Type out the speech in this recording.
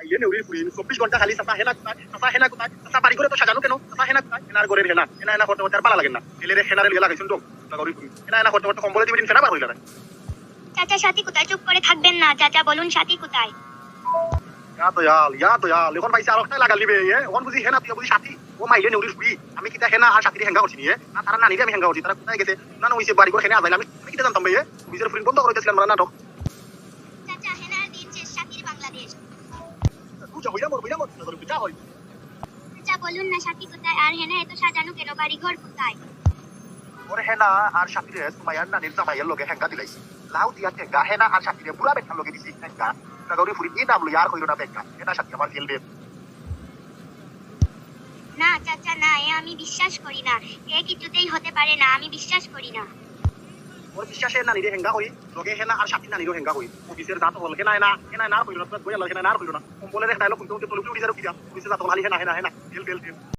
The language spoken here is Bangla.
মাইয়ে নেউরির ফুরি 24 ঘন্টা খালি চাচা হেনা কোথায় চাচা হেনা কোথায় চাচা বাড়ি ঘরে তো সাজানো কেন চাচা হেনা কোথায় হেনার ঘরের হেনা হেনা হেনা করতে করতে আর ভালো লাগেন না এলেরে হেনারে লিয়ে লাগাইছুন তো লাগারি ফুরি হেনা হেনা করতে করতে কম্বলে দিবেন ফেনা বার হইলা না চাচা সাথী কোথায়? চুপ করে থাকবেন না চাচা, বলুন সাথী কোথায়? ইয়া তো এখন পাইছে আর একটা লাগাল নিবে এখন বুঝি হেনা তুই বুঝি সাথী ও মাইলে নেউরির ফুরি আমি কিতা হেনা আর সাথীরে হেঙ্গা করছি নিয়ে না তারা নানিরে আমি হেঙ্গা করছি তারা কোথায় গেছে না হইছে বাড়ি ঘর হেনা আজাইলা আমি কিতা জানতাম ভাইয়ে নিজের ফুরি বন্ধ করাইতেছিলাম আমরা নাটক চাচা হেনার দিন শেষ, সাথীর বাংলাদেশ। বুঝা হইরা মোর নজর পিতা হয় চাচা বলুন না সাথী কোথায়? আর হেনা এত সাজানো কেন? বাড়ি ঘর কোথায়? ওরে হেনা আর সাথীরে সুমাইয়ার নানির জামাইয়ের লগে হেঙ্গা দিলাইছি লাউ দিয়া টেঙ্গা হেনা আর সাথীরে পুরা বেটার লগে দিছি হেঙ্গা নাগরি ফুরি এই নাম লইয়া আর কইলো না বেঙ্গা হেনা সাথী আমার খেলবে না চাচা না, এ আমি বিশ্বাস করি না, এ কিছুতেই হতে পারে না, আমি বিশ্বাস করি না। ওর বিশ্বাসের নানিরে হেঙ্গা হই লগে হেনা আর সাথী নানিরও হেঙ্গা হই অফিসের জাত হল হেনা হেনা না কইলো না বইয়া হেনা না কইলো না কম্বলের ডায়লগ কইতে কইতে তলুকি উড়ি যারো কিরা অফিসের জাত হল হেনা হেনা হেনা হেল হেল হেল